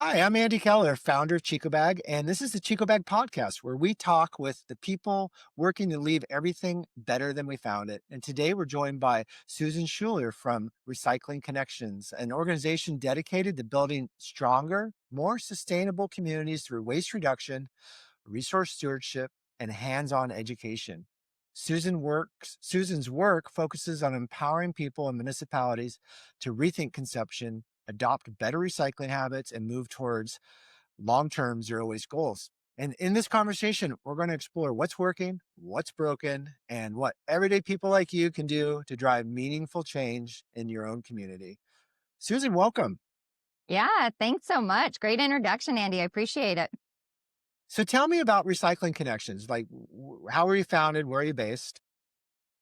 Hi, I'm Andy Keller, founder of ChicoBag, and this is the ChicoBag podcast where we talk with the people working to leave everything better than we found it. And today we're joined by Susan Schuller from Recycling Connections, an organization dedicated to building stronger, more sustainable communities through waste reduction, resource stewardship, and hands-on education. Susan's work focuses on empowering people and municipalities to rethink consumption, adopt better recycling habits, and move towards long-term zero waste goals. And in this conversation, we're going to explore what's working, what's broken, and what everyday people like you can do to drive meaningful change in your own community. Susan, welcome. Yeah, thanks so much. Great introduction, Andy. I appreciate it. So tell me about Recycling Connections. Like, how were you founded? Where are you based?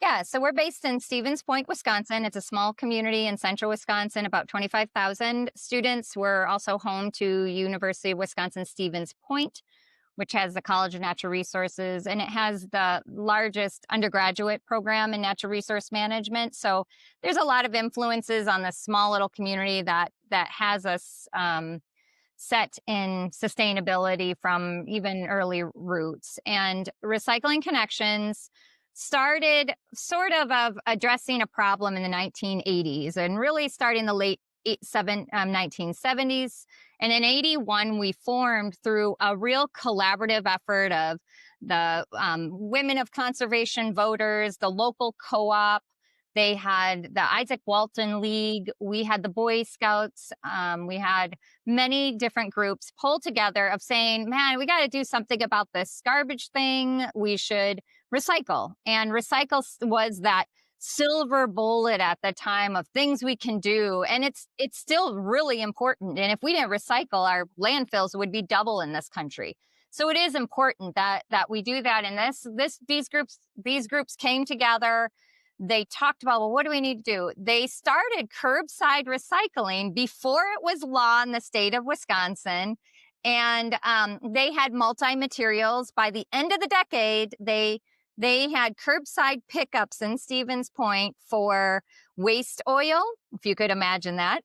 Yeah, so we're based in Stevens Point, Wisconsin. It's a small community in central Wisconsin, about 25,000 students. We're also home to University of Wisconsin Stevens Point, which has the College of Natural Resources, and it has the largest undergraduate program in natural resource management. So there's a lot of influences on this small little community that has us set in sustainability from even early roots. And Recycling Connections started sort of addressing a problem in the 1980s and really starting the late 1970s. And in 81, we formed through a real collaborative effort of the women of conservation voters, the local co-op. They had the Isaac Walton League. We had the Boy Scouts. We had many different groups pull together of saying, man, we got to do something about this garbage thing. We should recycle. And recycle was that silver bullet at the time of things we can do. And it's still really important. And if we didn't recycle, our landfills would be double in this country. So it is important that we do that. And these groups came together. They talked about, well, what do we need to do? They started curbside recycling before it was law in the state of Wisconsin. And they had multi-materials. By the end of the decade, they had curbside pickups in Stevens Point for waste oil, if you could imagine that,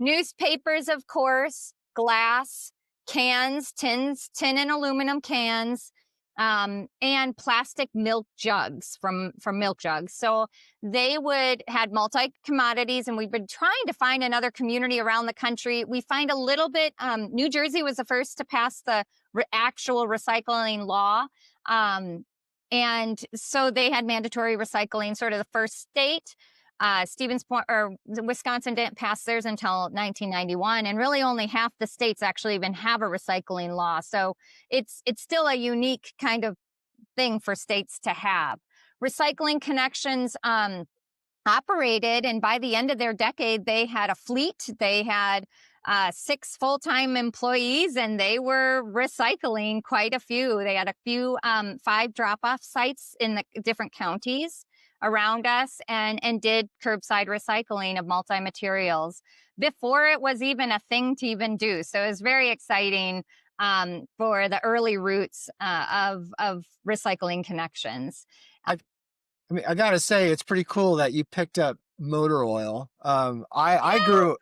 newspapers, of course, glass, cans, tin and aluminum cans, and plastic milk jugs from milk jugs. So they had multi commodities, and we've been trying to find another community around the country. We find a little bit. New Jersey was the first to pass the actual recycling law. And so they had mandatory recycling, sort of the first state. Stevens Point or Wisconsin didn't pass theirs until 1991, and really only half the states actually even have a recycling law. So it's still a unique kind of thing for states to have. Recycling Connections operated, and by the end of their decade, they had a fleet. They had 6 full-time employees, and they were recycling quite a few. They had a few 5 drop-off sites in the different counties around us, and did curbside recycling of multi-materials before it was even a thing to even do. So it was very exciting for the early roots of Recycling Connections. I mean, I gotta say, it's pretty cool that you picked up motor oil. I grew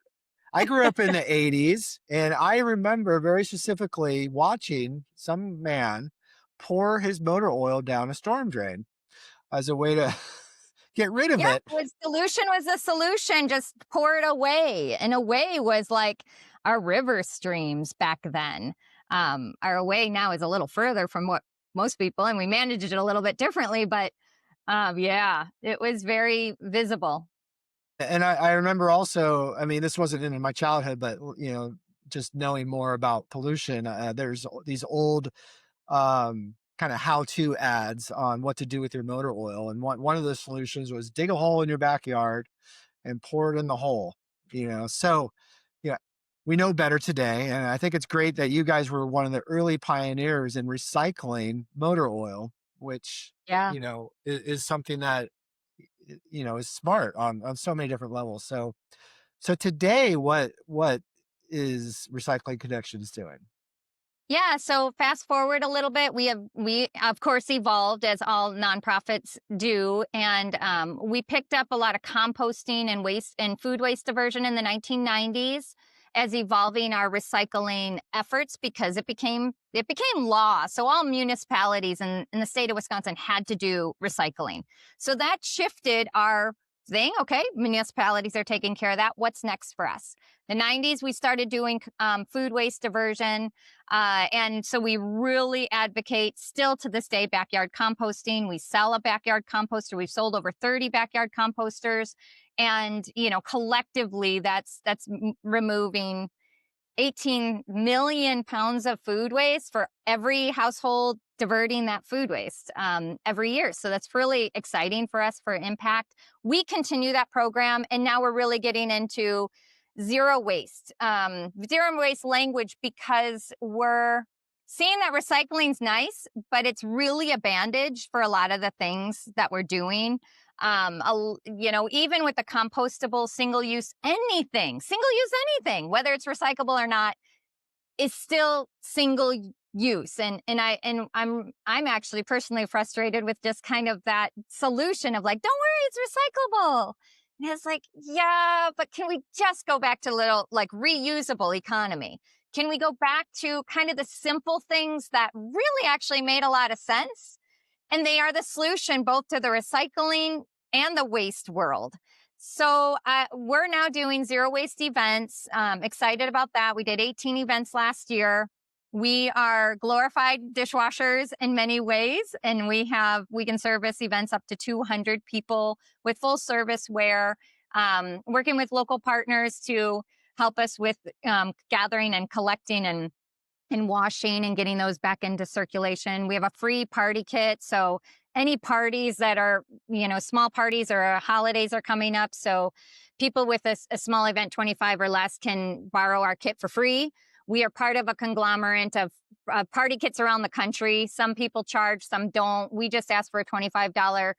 up in the 80s, and I remember very specifically watching some man pour his motor oil down a storm drain as a way to get rid of Yeah, it. solution was the solution. Just pour it away. And away was like our river streams back then. Our away now is a little further from what most people, and we managed it a little bit differently, but yeah, it was very visible. And I remember also, I mean, this wasn't in my childhood, but just knowing more about pollution, there's these old kind of how-to ads on what to do with your motor oil. And one of the solutions was dig a hole in your backyard and pour it in the hole. So yeah, we know better today, and I think it's great that you guys were one of the early pioneers in recycling motor oil, which Yeah. is something that is smart on so many different levels. So today, what is Recycling Connections doing? Yeah, so fast forward a little bit, we of course evolved as all nonprofits do, and we picked up a lot of composting and waste and food waste diversion in the 1990s, as evolving our recycling efforts because it became law. So all municipalities in the state of Wisconsin had to do recycling. So that shifted our thing. Okay, municipalities are taking care of that. What's next for us? The 90s, we started doing food waste diversion. And so we really advocate still to this day backyard composting. We sell a backyard composter. We've sold over 30 backyard composters. And, collectively, that's removing 18 million pounds of food waste for every household diverting that food waste every year. So that's really exciting for us for impact. We continue that program, and now we're really getting into zero waste language because we're seeing that recycling's nice, but it's really a bandage for a lot of the things that we're doing. Even with the compostable single use anything, whether it's recyclable or not, is still single use. And I'm actually personally frustrated with just kind of that solution of like, don't worry, it's recyclable. And it's like, yeah, but can we just go back to little like reusable economy? Can we go back to kind of the simple things that really actually made a lot of sense? And they are the solution both to the recycling and the waste world. So we're now doing zero waste events. Excited about that. We did 18 events last year. We are glorified dishwashers in many ways, and we can service events up to 200 people with full service wear. Working with local partners to help us with gathering and collecting and washing and getting those back into circulation. We have a free party kit. So any parties that are, small parties or holidays are coming up. So people with a small event, 25 or less, can borrow our kit for free. We are part of a conglomerate of party kits around the country. Some people charge, some don't. We just ask for a $25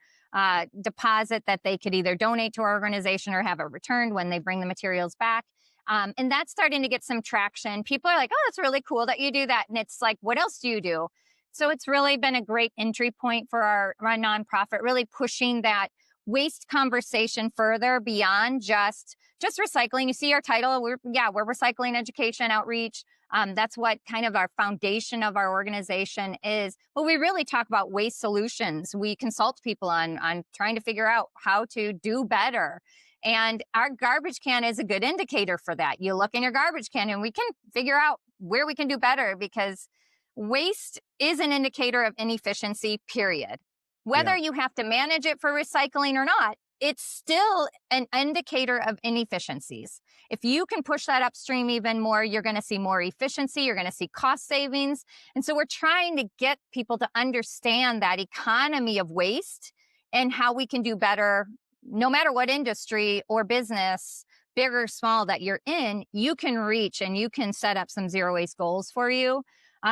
deposit that they could either donate to our organization or have it returned when they bring the materials back. And that's starting to get some traction. People are like, oh, that's really cool that you do that. And it's like, what else do you do? So it's really been a great entry point for our nonprofit, really pushing that waste conversation further beyond just recycling. You see our title, we're recycling education outreach. That's what kind of our foundation of our organization is. But we really talk about waste solutions. We consult people on trying to figure out how to do better. And our garbage can is a good indicator for that. You look in your garbage can and we can figure out where we can do better, because waste is an indicator of inefficiency, period. Yeah. Whether you have to manage it for recycling or not, it's still an indicator of inefficiencies. If you can push that upstream even more, you're going to see more efficiency, you're going to see cost savings. And so we're trying to get people to understand that economy of waste and how we can do better. No matter what industry or business, big or small, that you're in, you can reach and you can set up some zero waste goals for you.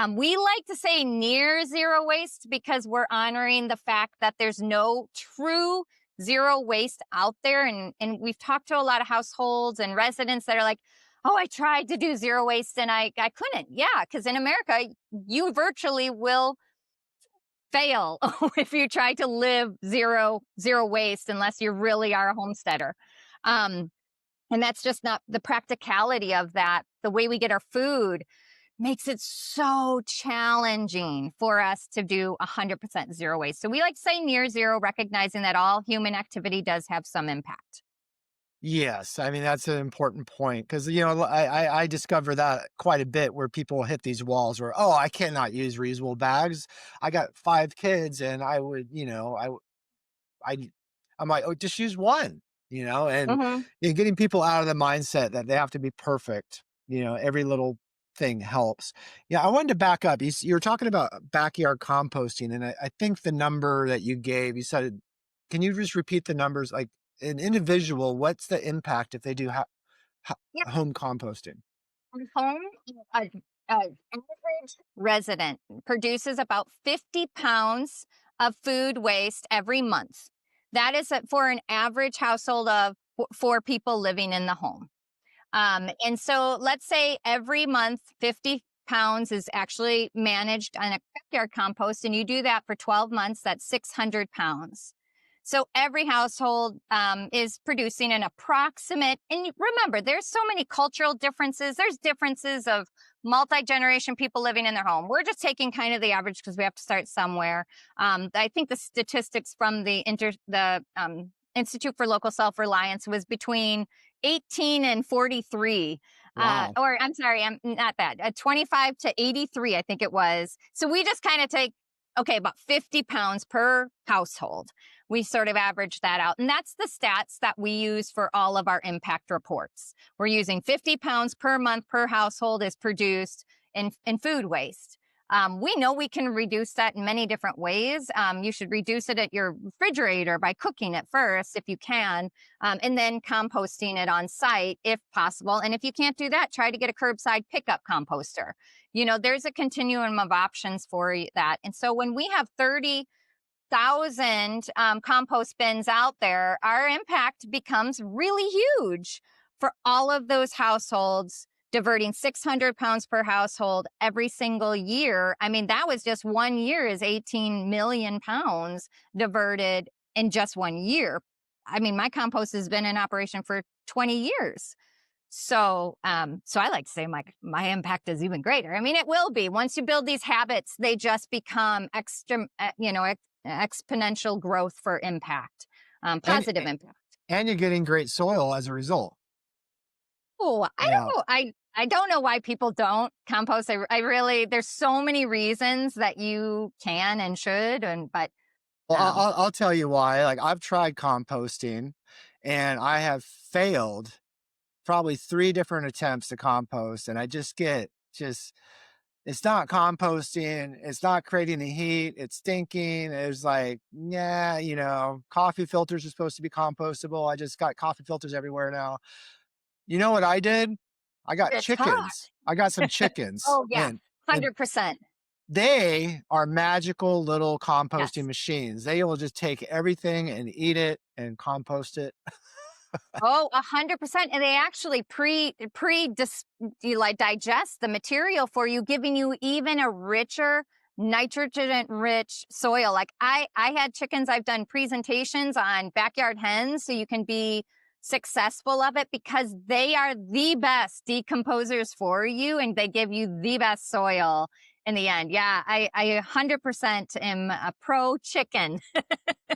We like to say near zero waste because we're honoring the fact that there's no true zero waste out there. And we've talked to a lot of households and residents that are like, oh, I tried to do zero waste and I couldn't. Yeah, because in America, you virtually will fail if you try to live zero waste unless you really are a homesteader. And that's just not the practicality of that. The way we get our food makes it so challenging for us to do 100% zero waste. So we like to say near zero, recognizing that all human activity does have some impact. Yes, I mean, that's an important point because, I discover that quite a bit where people hit these walls where, "Oh, I cannot use reusable bags. I got 5 kids and I would, I I'm like, "Oh, just use one," and, Hmm. getting people out of the mindset that they have to be perfect, every little thing helps. Yeah, I wanted to back up. You were talking about backyard composting, and I think the number that you gave, you said, can you just repeat the numbers? Like, an individual, what's the impact if they do home composting? Home, average resident produces about 50 pounds of food waste every month. That is for an average household of 4 people living in the home. And so let's say every month, 50 pounds is actually managed on a backyard compost, and you do that for 12 months, that's 600 pounds. So every household is producing an approximate. And remember, there's so many cultural differences. There's differences of multi-generation people living in their home. We're just taking kind of the average because we have to start somewhere. I think the statistics from the Institute for Local Self-Reliance was between 18 and 43. Wow. Or I'm sorry, I'm not that, 25 to 83, I think it was. So we just kind of take, okay, about 50 pounds per household. We sort of average that out. And that's the stats that we use for all of our impact reports. We're using 50 pounds per month per household is produced in food waste. We know we can reduce that in many different ways. You should reduce it at your refrigerator by cooking it first, if you can, and then composting it on site if possible. And if you can't do that, try to get a curbside pickup composter. There's a continuum of options for that. And so when we have 30,000 compost bins out there, our impact becomes really huge for all of those households, diverting 600 pounds per household every single year. I mean, that was just 1 year is 18 million pounds diverted in just 1 year. I mean, my compost has been in operation for 20 years. So I like to say my impact is even greater. I mean, it will be once you build these habits, they just become exponential growth for impact, And positive impact. and you're getting great soil as a result. Oh, I Yeah. don't know. I don't know why people don't compost. I really, there's so many reasons that you can and should, but Well, um, I'll tell you why. Like, I've tried composting, and I have failed probably 3 different attempts to compost, and I just it's not composting, it's not creating the heat, it's stinking. It's like, yeah, coffee filters are supposed to be compostable. I just got coffee filters everywhere now. You know what I did? I got it's hard. chickens. I got some chickens, Oh yeah, and 100%. they are magical little composting Yes. machines. They will just take everything and eat it and compost it. Oh, 100%. And they actually you like digest the material for you, giving you even a richer, nitrogen rich soil. Like I had chickens, I've done presentations on backyard hens so you can be successful of it because they are the best decomposers for you and they give you the best soil in the end. Yeah, I 100% am a pro chicken.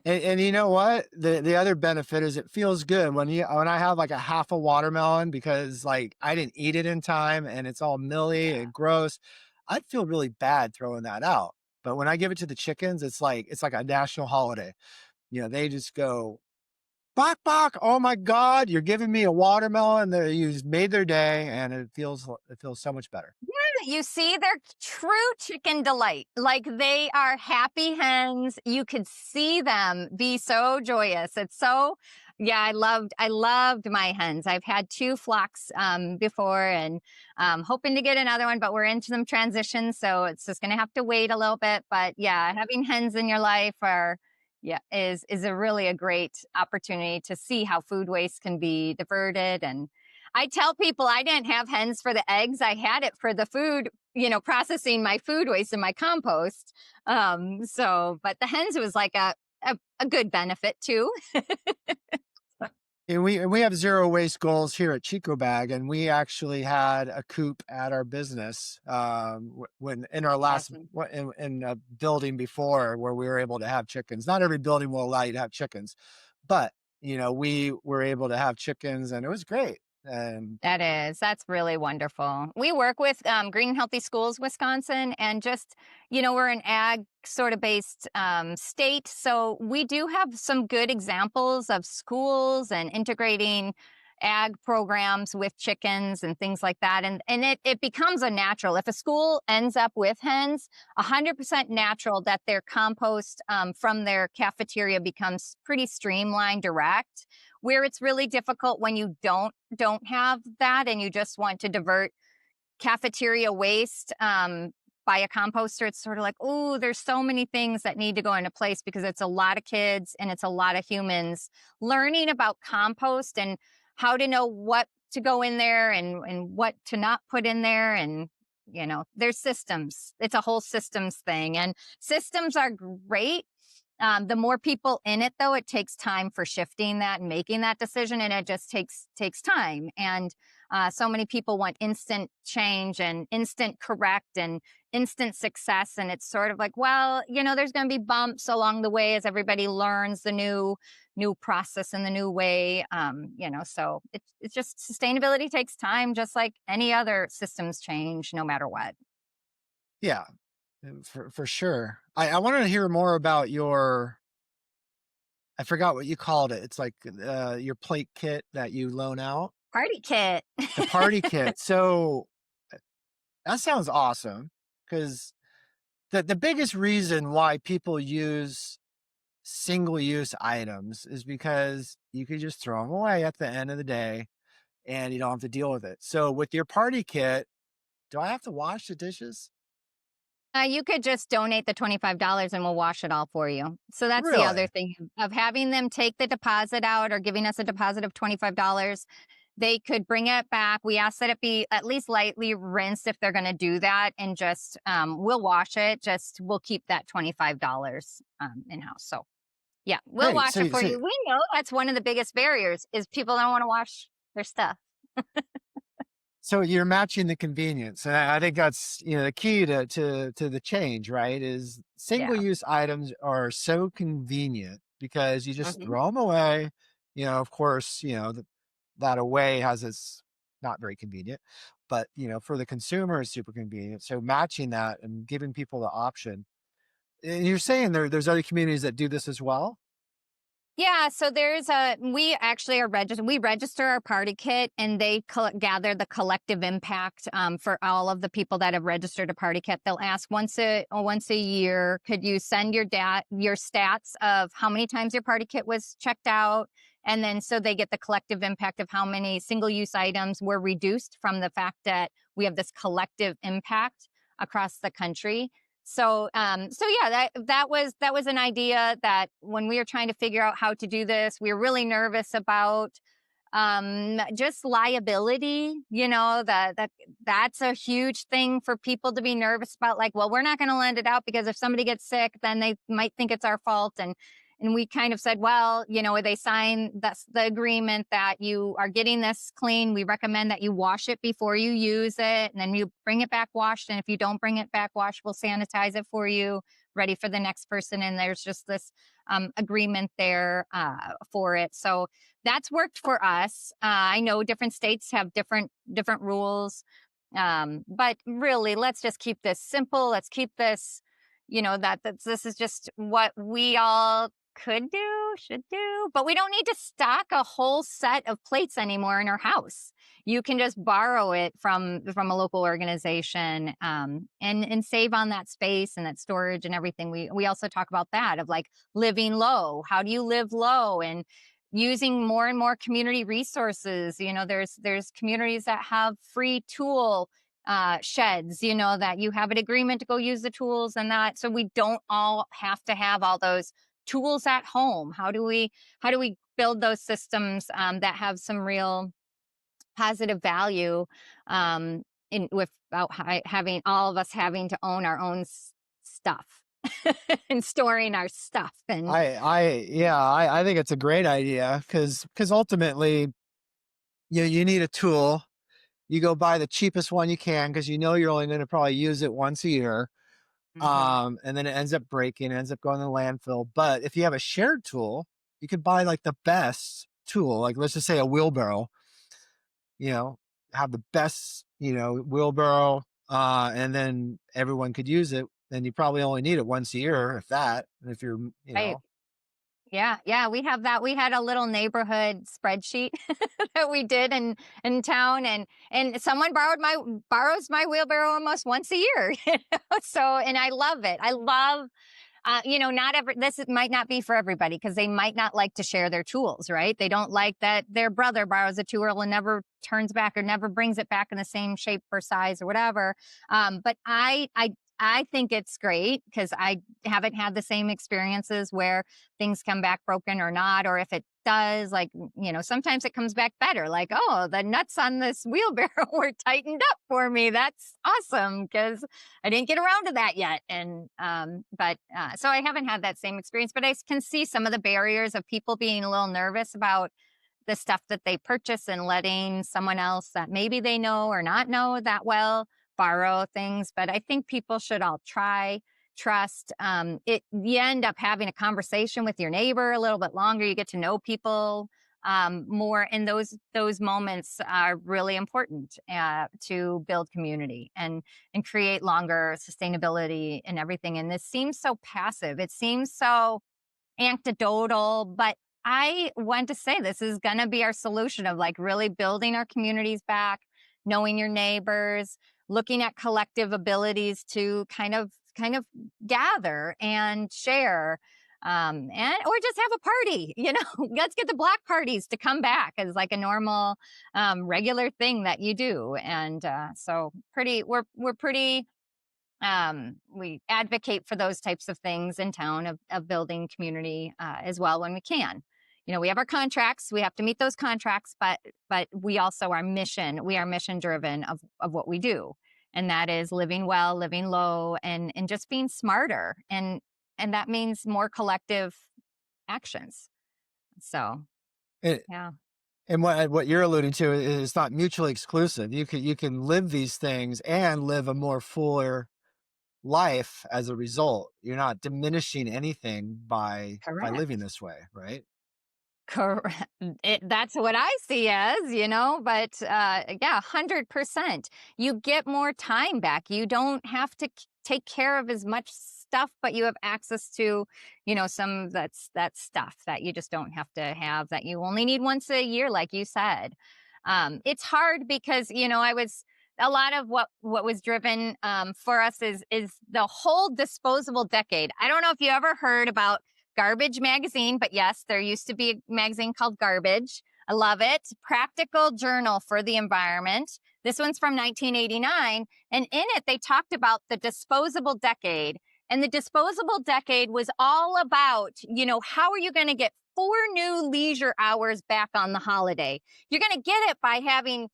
And you know what? The other benefit is it feels good when I have like a half a watermelon because like I didn't eat it in time and it's all milly and gross. I'd feel really bad throwing that out. But when I give it to the chickens, it's like a national holiday. They just go, "Bok bok! Oh my God, you're giving me a watermelon." You just made their day, and it feels so much better. You see, they're true chicken delight. Like they are happy hens. You could see them be so joyous. It's so, yeah, I loved my hens. I've had two flocks before and hoping to get another one, but we're into them transitions. So it's just going to have to wait a little bit. But yeah, having hens in your life is a really a great opportunity to see how food waste can be diverted. And I tell people I didn't have hens for the eggs. I had it for the food, processing my food waste in my compost. But the hens was like a good benefit too. And we have zero waste goals here at ChicoBag, and we actually had a coop at our business when in our last Awesome. in a building before where we were able to have chickens. Not every building will allow you to have chickens, but we were able to have chickens, and it was great. And That's really wonderful. We work with Green and Healthy Schools, Wisconsin, and just, we're an ag sort of based state. So we do have some good examples of schools and integrating ag programs with chickens and things like that. And it becomes a natural. If a school ends up with hens, 100% natural that their compost from their cafeteria becomes pretty streamlined, direct. Where it's really difficult when you don't have that and you just want to divert cafeteria waste by a composter, it's sort of like, oh, there's so many things that need to go into place because it's a lot of kids and it's a lot of humans learning about compost and how to know what to go in there and what to not put in there. And there's systems. It's a whole systems thing, and systems are great The more people in it, though, it takes time for shifting that and making that decision, and it just takes time. And so many people want instant change and instant correct and instant success, and it's sort of like, well, there's going to be bumps along the way as everybody learns the new process and the new way. So it's just sustainability takes time, just like any other systems change, no matter what. Yeah, for sure. I wanted to hear more about I forgot what you called it. It's like your plate kit that you loan out, Party kit. the party kit. So that sounds awesome because the biggest reason why people use single use items is because you could just throw them away at the end of the day and you don't have to deal with it. So with your party kit, do I have to wash the dishes? You could just donate the $25 and we'll wash it all for you. So that's the other Really? thing of having them take the deposit out or giving us a deposit of $25. They could bring it back. We ask that it be at least lightly rinsed if they're going to do that, and just we'll wash it. Just we'll keep that $25 in house. So yeah, we'll Great. wash it So, for so you. We know that's one of the biggest barriers is people don't want to wash their stuff. So you're matching the convenience, and I think that's the key to the change, right? Is single Yeah. use items are so convenient because you just Hmm. throw them away. Of course, that away has its not very convenient, but for the consumer, it's super convenient. So matching that and giving people the option. And you're saying there's other communities that do this as well. Yeah, so we actually are registered. We register our party kit, and they gather the collective impact for all of the people that have registered a party kit. They'll ask once a year, could you send your stats of how many times your party kit was checked out, and then so they get the collective impact of how many single use items were reduced from the fact that we have this collective impact across the country. So yeah, that was an idea that when we were trying to figure out how to do this, we were really nervous about just liability. That's a huge thing for people to be nervous about. Like, well, we're not going to lend it out because if somebody gets sick, then they might think it's our fault. And we kind of said, well, they sign the agreement that you are getting this clean. We recommend that you wash it before you use it, and then you bring it back washed. And if you don't bring it back washed, we'll sanitize it for you, ready for the next person. And there's just this agreement there for it. So that's worked for us. I know different states have different rules, but really, let's just keep this simple. Let's keep this. This is just what we all could do, should do, but we don't need to stock a whole set of plates anymore in our house. You can just borrow it from a local organization, and save on that space and that storage and everything. We also talk about that of like living low. How do you live low? And using more and more community resources. There's communities that have free tool sheds, that you have an agreement to go use the tools, and that so we don't all have to have all those tools at home. How do we build those systems that have some real positive value, without having all of us having to own our own stuff and storing our stuff. And I think it's a great idea because ultimately you need a tool. You go buy the cheapest one you can because you're only going to probably use it once a year. Mhm. And then it ends up breaking, it ends up going to the landfill. But if you have a shared tool, you could buy like the best tool, like let's just say a wheelbarrow, you know, have the best, wheelbarrow, and then everyone could use it. Then you probably only need it once a year, if that. And if you're, Right. Yeah, yeah, we have that. We had a little neighborhood spreadsheet that we did in town, and someone borrows my wheelbarrow almost once a year. So, and I love it. I love, not might not be for everybody because they might not like to share their tools, right? They don't like that their brother borrows a tool and never turns back or never brings it back in the same shape or size or whatever. But I think it's great because I haven't had the same experiences where things come back broken or not, or if it does. Like, sometimes it comes back better. Like, oh, the nuts on this wheelbarrow were tightened up for me. That's awesome because I didn't get around to that yet. And, so I haven't had that same experience, but I can see some of the barriers of people being a little nervous about the stuff that they purchase and letting someone else that maybe they know or not know that well borrow things. But I think people should all try, trust. You end up having a conversation with your neighbor a little bit longer. You get to know people more, and those moments are really important to build community and create longer sustainability and everything. And this seems so passive. It seems so anecdotal, but I want to say this is going to be our solution of like really building our communities back, knowing your neighbors, looking at collective abilities to kind of gather and share, and or just have a party. Let's get the block parties to come back as like a normal, regular thing that you do. And so pretty, we're pretty, we advocate for those types of things in town of building community as well when we can. We have our contracts, we have to meet those contracts, but we also we are mission driven of what we do, and that is living well, living low, and just being smarter, and that means more collective actions. So And, yeah. and what you're alluding to is it's not mutually exclusive. You can live these things and live a more fuller life as a result. You're not diminishing anything by living Correct. this way, right? Correct. That's what I see as, but yeah, 100%. You get more time back. You don't have to take care of as much stuff, but you have access to, some of that stuff that you just don't have to have that you only need once a year, like you said. It's hard because, I was a lot of what was driven for us is the whole disposable decade. I don't know if you ever heard about Garbage magazine, but yes, there used to be a magazine called Garbage. I love it. Practical journal for the environment. This one's from 1989. And in it, they talked about the disposable decade. And the disposable decade was all about, how are you going to get 4 new leisure hours back on the holiday? You're going to get it by having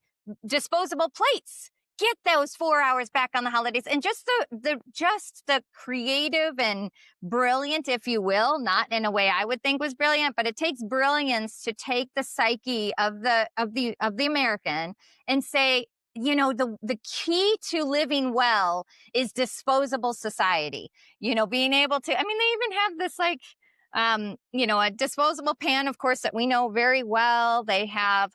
disposable plates. Get those 4 hours back on the holidays, and just the creative and brilliant, if you will, not in a way I would think was brilliant, but it takes brilliance to take the psyche of the American and say, the key to living well is disposable society. Being able to, I mean, they even have this like, a disposable pan, of course, that we know very well. They have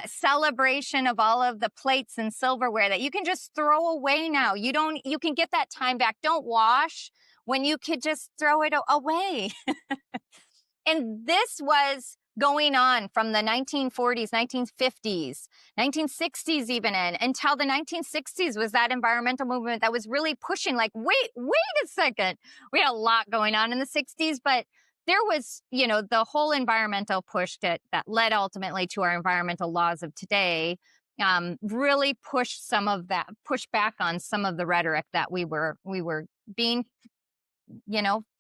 celebration of all of the plates and silverware that you can just throw away now. You can get that time back. Don't wash when you could just throw it away. And this was going on from the 1940s, 1950s, 1960s, even until the 1960s was that environmental movement that was really pushing like, wait a second. We had a lot going on in the 60s, but there was, the whole environmental push that led ultimately to our environmental laws of today, really pushed back on some of the rhetoric that we were being,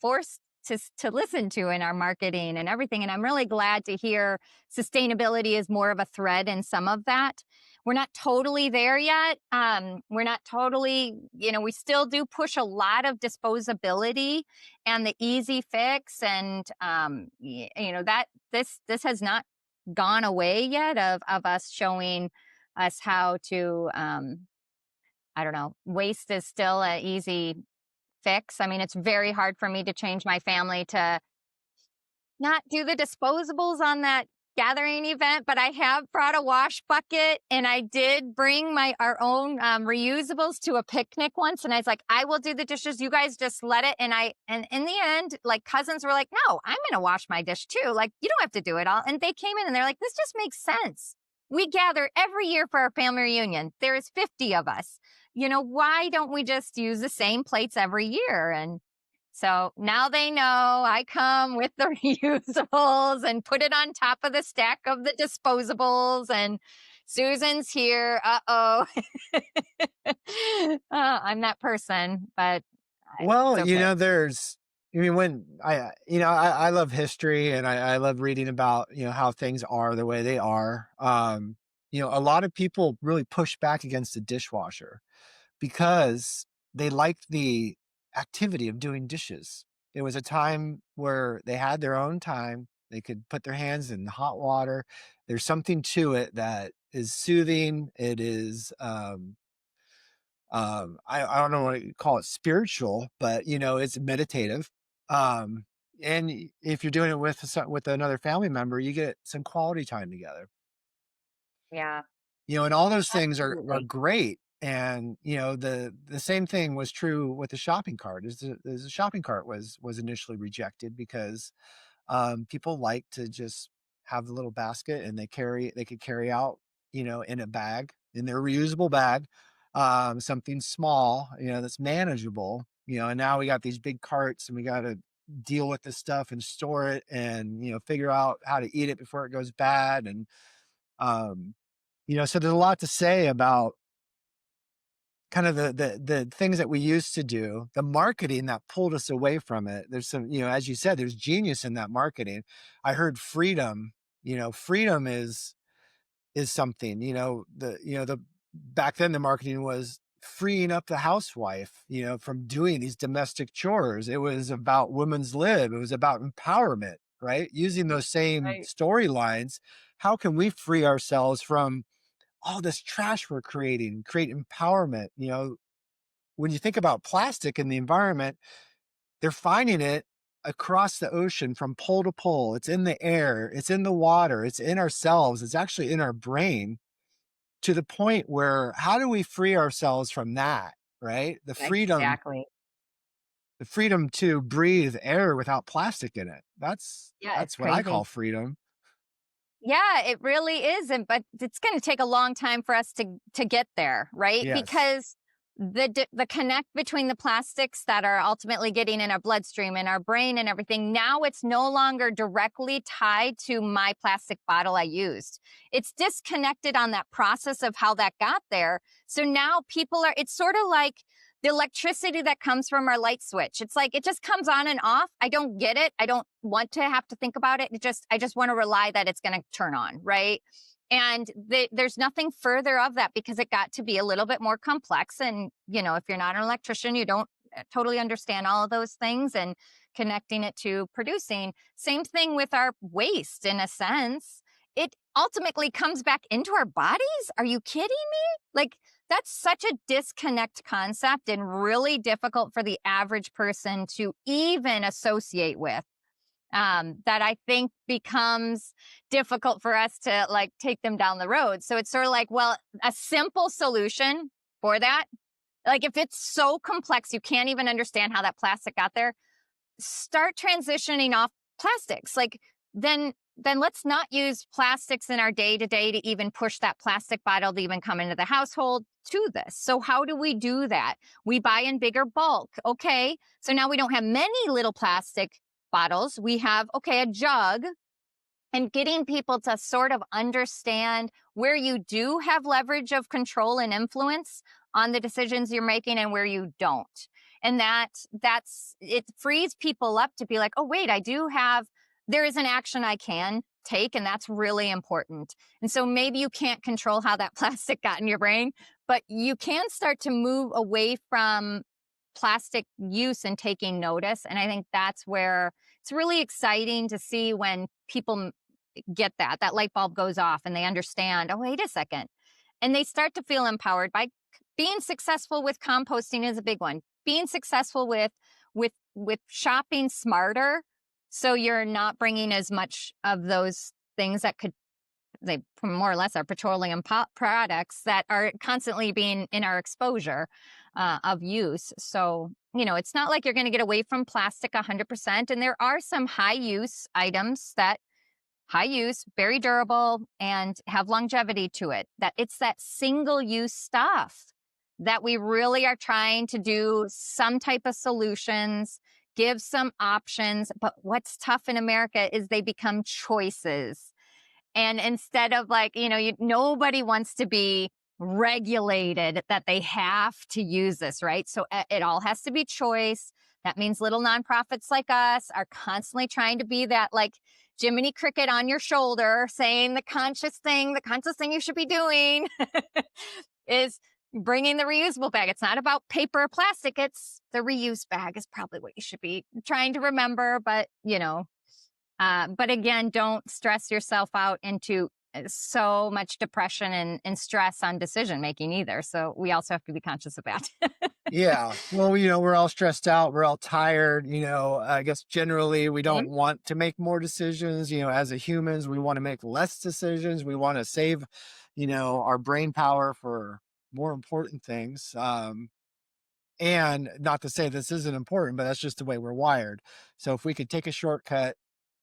forced to listen to in our marketing and everything. And I'm really glad to hear sustainability is more of a thread in some of that. We're not totally there yet. We're not totally, we still do push a lot of disposability and the easy fix. And, that this has not gone away yet of us showing us how to, I don't know, waste is still an easy fix. I mean, it's very hard for me to change my family to not do the disposables on that gathering event, but I have brought a wash bucket, and I did bring our own reusables to a picnic once. And I was like, I will do the dishes. You guys just let it. And in the end, like cousins were like, no, I'm going to wash my dish too. Like, you don't have to do it all. And they came in and they're like, this just makes sense. We gather every year for our family reunion. There's 50 of us. Why don't we just use the same plates every year? And so now they know I come with the reusables and put it on top of the stack of the disposables. And Susan's here. Uh-oh. I'm that person, but Well, it's okay. there's I mean, when I love history and I love reading about, how things are the way they are. A lot of people really push back against the dishwasher because they liked the activity of doing dishes. It was a time where they had their own time. They could put their hands in hot water. There's something to it that is soothing. It is, I don't know what you call it, spiritual, but it's meditative. Um, and if you're doing it with with another family member, you get some quality time together. Yeah, And all those things are absolutely. great. And the same thing was true with the shopping cart. Is the shopping cart was initially rejected because people like to just have the little basket and they could carry out, in a bag, in their reusable bag, something small, that's manageable, and now we got these big carts and we got to deal with this stuff and store it and, figure out how to eat it before it goes bad. And, um, so there's a lot to say about kind of the things that we used to do, the marketing that pulled us away from it. There's some, as you said, there's genius in that marketing. I heard freedom. Freedom is something. The back then the marketing was freeing up the housewife, from doing these domestic chores. It was about women's lib. It was about empowerment, right? Using those same Right. storylines. How can we free ourselves from all this trash we're creating, create empowerment? When you think about plastic in the environment, they're finding it across the ocean from pole to pole. It's in the air, it's in the water, it's in ourselves, it's actually in our brain, to the point where how do we free ourselves from that, right? Exactly. The freedom to breathe air without plastic in it. That's Yeah, it's that's what I call crazy. freedom. Yeah, it really is, and but it's going to take a long time for us to get there, right? Yes. Because the connect between the plastics that are ultimately getting in our bloodstream and our brain and everything, now it's no longer directly tied to my plastic bottle I used. It's disconnected on that process of how that got there. So now people are, it's sort of like the electricity that comes from our light switch. It's like it just comes on and off. I don't get it. I don't want to have to think about it. I just want to rely that it's going to turn on, right? And there's nothing further of that because it got to be a little bit more complex. And, if you're not an electrician, you don't totally understand all of those things and connecting it to producing. Same thing with our waste in a sense. It ultimately comes back into our bodies. Are you kidding me? Like, that's such a disconnect concept and really difficult for the average person to even associate with. That I think becomes difficult for us to like take them down the road. So it's sort of like, well, a simple solution for that, like if it's so complex, you can't even understand how that plastic got there, start transitioning off plastics. Like then let's not use plastics in our day to day to even push that plastic bottle to even come into the household to this. So how do we do that? We buy in bigger bulk. Okay. So now we don't have many little plastic bottles. We have, okay, a jug, and getting people to sort of understand where you do have leverage of control and influence on the decisions you're making and where you don't. And that's it frees people up to be like, oh wait, there is an action I can take, and that's really important. And so maybe you can't control how that plastic got in your brain, but you can start to move away from plastic use and taking notice. And I think that's where it's really exciting to see when people get that light bulb goes off and they understand, oh, wait a second. And they start to feel empowered by being successful with composting is a big one. Being successful with shopping smarter, so you're not bringing as much of those things that could they more or less are petroleum products that are constantly being in our exposure of use. So, it's not like you're going to get away from plastic 100%. And there are some high use items that high use, very durable, and have longevity to it. That it's that single use stuff that we really are trying to do some type of solutions, give some options. But what's tough in America is they become choices. And instead of like, nobody wants to be regulated that they have to use this, right? So it all has to be choice. That means little nonprofits like us are constantly trying to be that like Jiminy Cricket on your shoulder saying the conscious thing you should be doing is bringing the reusable bag. It's not about paper or plastic. It's the reuse bag is probably what you should be trying to remember. But, but again, don't stress yourself out into so much depression and stress on decision making either. So we also have to be conscious of that. Yeah. Well, we're all stressed out. We're all tired. I guess generally we don't Mhm. want to make more decisions. As a humans, we want to make less decisions. We want to save, our brain power for more important things. And not to say this isn't important, but that's just the way we're wired. So if we could take a shortcut,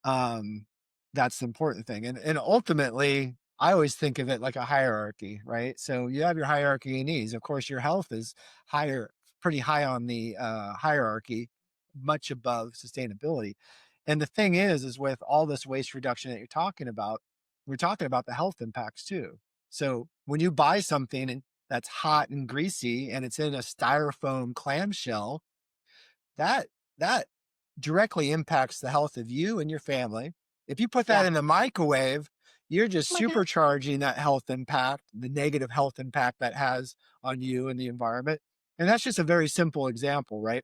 um, that's the important thing. And ultimately, I always think of it like a hierarchy, right? So you have your hierarchy of needs. Of course, your health is higher, pretty high on the hierarchy, much above sustainability. And the thing is with all this waste reduction that you're talking about, we're talking about the health impacts too. So when you buy something and that's hot and greasy and it's in a styrofoam clamshell, that that directly impacts the health of you and your family. If you put that Yeah. in the microwave, you're just Oh my God. supercharging that health impact, the negative health impact that has on you and the environment. And that's just a very simple example, right?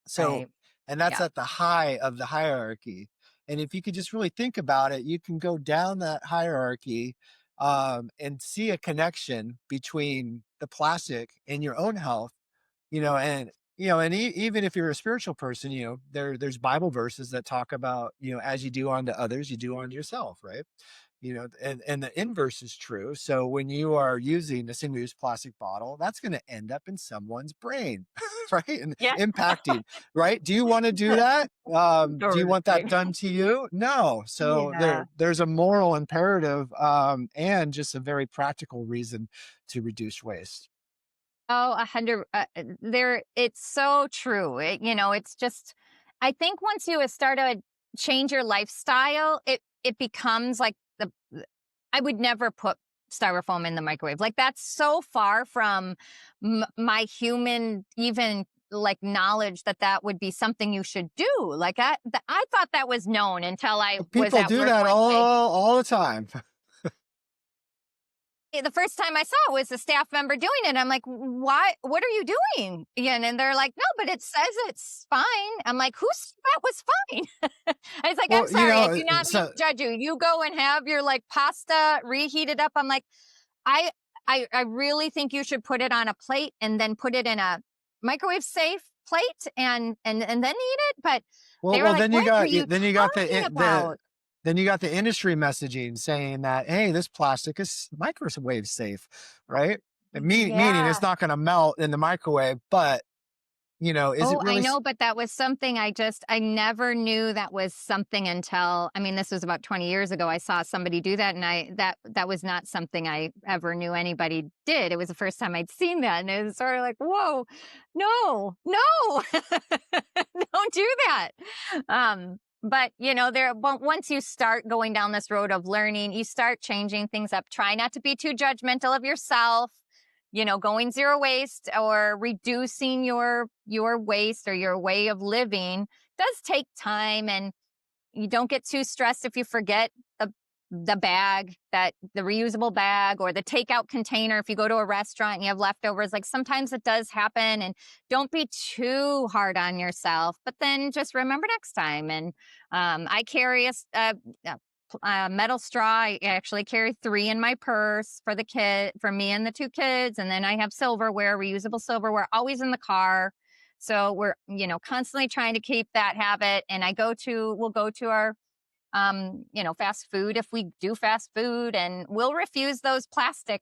So, Right. and that's Yeah. at the high of the hierarchy. And if you could just really think about it, you can go down that hierarchy and see a connection between the plastic and your own health, and even if you're a spiritual person, there's Bible verses that talk about, as you do unto others, you do unto yourself, right? And the inverse is true. So when you are using a single-use plastic bottle, that's going to end up in someone's brain, right? And Yeah. impacting, right? Do you want to do that? Do you want that Right. done to you? No. So Yeah. there's a moral imperative, and just a very practical reason to reduce waste. Oh, 100. There, it's so true. It's just, I think once you start to change your lifestyle, it becomes like I would never put styrofoam in the microwave. Like that's so far from my human even like knowledge that that would be something you should do. Like I thought that was known until I was People at do work that one day. all the time. The first time I saw it was a staff member doing it. I'm like, why? What are you doing? Yeah, and they're like, no, but it says it's fine. I'm like, who said that was fine? I was like, I'm Well, sorry, I do not mean so to judge you. You go and have your like pasta reheated up. I'm like, I I really think you should put it on a plate and then put it in a microwave safe plate and then eat it. But well, they were well, like, then you what are got you then you got talking the about? then you got the industry messaging saying that, hey, this plastic is microwave safe, right? Meaning it's Yeah. not going to melt in the microwave, but is it Oh, I really? know, but that was something I never knew that was something until, I mean, this was about 20 years ago. I saw somebody do that and that was not something I ever knew anybody did. It was the first time I'd seen that. And it was sort of like, whoa, no, no, don't do that. But once you start going down this road of learning, you start changing things up. Try not to be too judgmental of yourself, going zero waste or reducing your waste or your way of living does take time, and you don't get too stressed if you forget the bag, that the reusable bag or the takeout container. If you go to a restaurant and you have leftovers, like sometimes it does happen, and don't be too hard on yourself, but then just remember next time. And I carry a metal straw. I actually carry three in my purse for the kid, for me and the two kids. And then I have silverware, reusable silverware, always in the car. So we're, constantly trying to keep that habit. And we'll go to our, fast food if we do fast food, and we'll refuse those plastic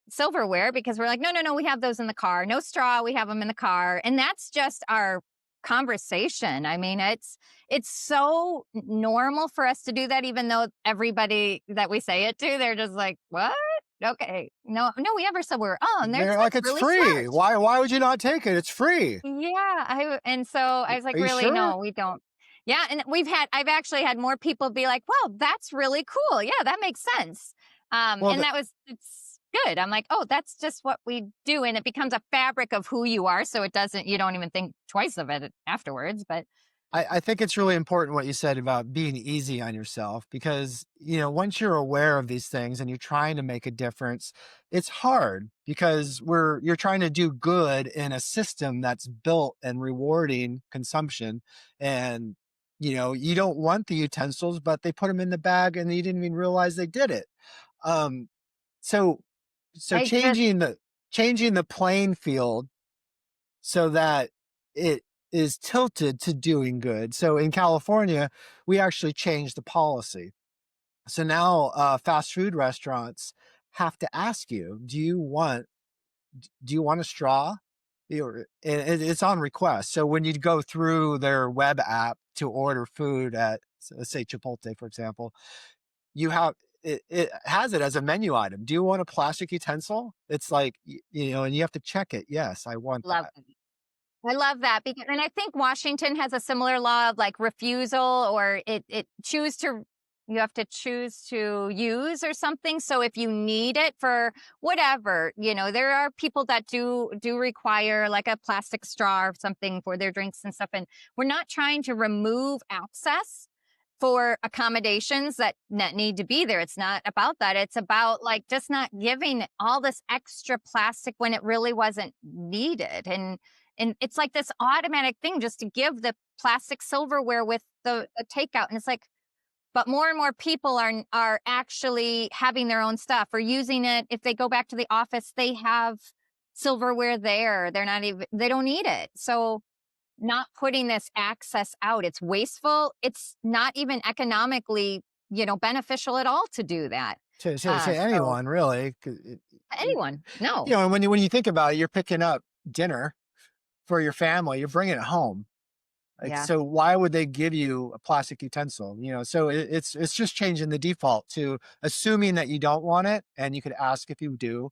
silverware because we're like, no, no, no, we have those in the car. No straw, we have them in the car. And that's just our conversation. I mean, it's so normal for us to do that, even though everybody that we say it to, they're just like, what? Okay. No, no, we ever said and They're like, that's it's really free. smart. Why would you not take it? It's free. Yeah. And so I was Are like, you really? sure? No, we don't. Yeah. And I've actually had more people be like, well, that's really cool. Yeah, that makes sense. Well, And the, that was, it's good. I'm like, oh, that's just what we do. And it becomes a fabric of who you are. So you don't even think twice of it afterwards. But I think it's really important what you said about being easy on yourself because, once you're aware of these things and you're trying to make a difference, it's hard because you're trying to do good in a system that's built and rewarding consumption. And, you don't want the utensils, but they put them in the bag and you didn't even realize they did it. Um, so, so I just, changing the playing field so that it is tilted to doing good. So in California, we actually changed the policy. So now fast food restaurants have to ask you, do you want a straw? It's on request. So when you go through their web app to order food at, let's say, Chipotle, for example, you have it has it as a menu item. Do you want a plastic utensil? It's like, and you have to check it. Yes, I want love that. I love that because, and I think Washington has a similar law of like refusal, or it choose to, you have to choose to use or something. So if you need it for whatever, there are people that do require like a plastic straw or something for their drinks and stuff. And we're not trying to remove access for accommodations that need to be there. It's not about that. It's about like just not giving all this extra plastic when it really wasn't needed. And it's like this automatic thing just to give the plastic silverware with the takeout. And it's like, but more and more people are actually having their own stuff or using it. If they go back to the office, they have silverware there. They don't need it. So not putting this access out, it's wasteful. It's not even economically, beneficial at all to do that. To So anyone really. anyone, no. And when you think about it, you're picking up dinner for your family, you're bringing it home. Like, Yeah. so why would they give you a plastic utensil? So it's just changing the default to assuming that you don't want it, and you could ask if you do,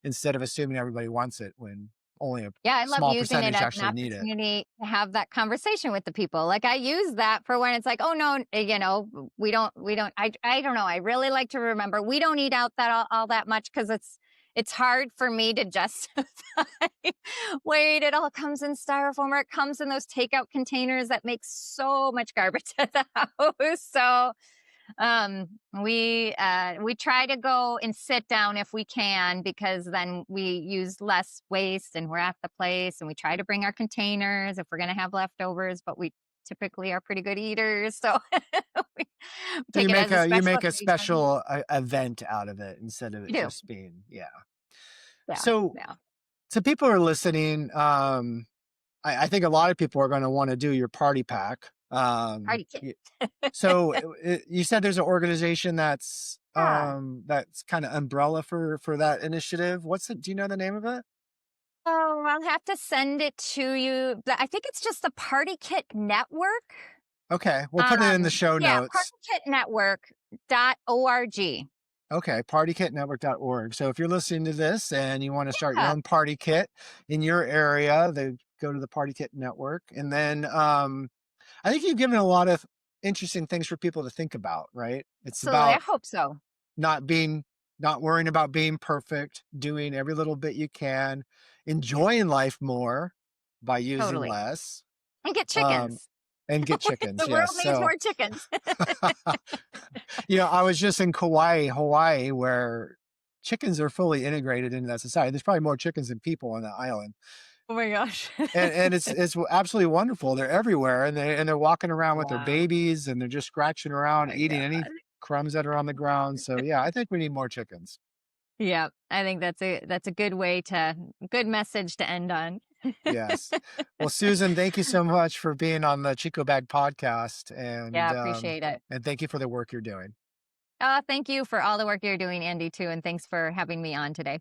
instead of assuming everybody wants it when only a Yeah, I love small using it percentage as an actually need it. opportunity to have that conversation with the people. Like I use that for when it's like, oh no, we don't. I don't know. I really like to remember we don't eat out that all that much because it's hard for me to justify. Wait, it all comes in styrofoam or it comes in those takeout containers that make so much garbage at the house. So um we try to go and sit down if we can because then we use less waste and we're at the place, and we try to bring our containers if we're going to have leftovers, but we typically are pretty good eaters, so we So you take it make as a a you special make a occasion. special event out of it instead of We it do. just being, yeah. Yeah, So yeah. so people are listening. I think a lot of people are going to want to do your party pack. Party kit. So you said there's an organization Yeah. that's kind of umbrella for that initiative. What's it? Do you know the name of it? Oh, I'll have to send it to you. I think it's just the Party Kit Network. Okay, we'll put it in the show Yeah, notes. partykitnetwork.org. Okay, partykitnetwork.org. So if you're listening to this and you want to start your Yeah, own party kit in your area, then go to the Party Kit Network. And then I think you've given a lot of interesting things for people to think about, right? It's absolutely. I about hope so. not being not worrying about being perfect, doing every little bit you can, Yeah, enjoying life more by using totally. less, And get um, chickens. and get chickens. The Yes. world needs So, more chickens. I was just in Hawaii, where chickens are fully integrated into that society. There's probably more chickens than people on that island. Oh my gosh. And it's absolutely wonderful. They're everywhere, and they're walking around with their Wow. babies, and they're just scratching Oh around, my eating any God. crumbs that are on the ground. So yeah, I think we need more chickens. Yeah, I think that's a good message to end on. Yes. Well, Susan, thank you so much for being on the Chico Bag podcast, Yeah, appreciate it. and thank you for the work you're doing. Thank you for all the work you're doing, Andy, too, and thanks for having me on today.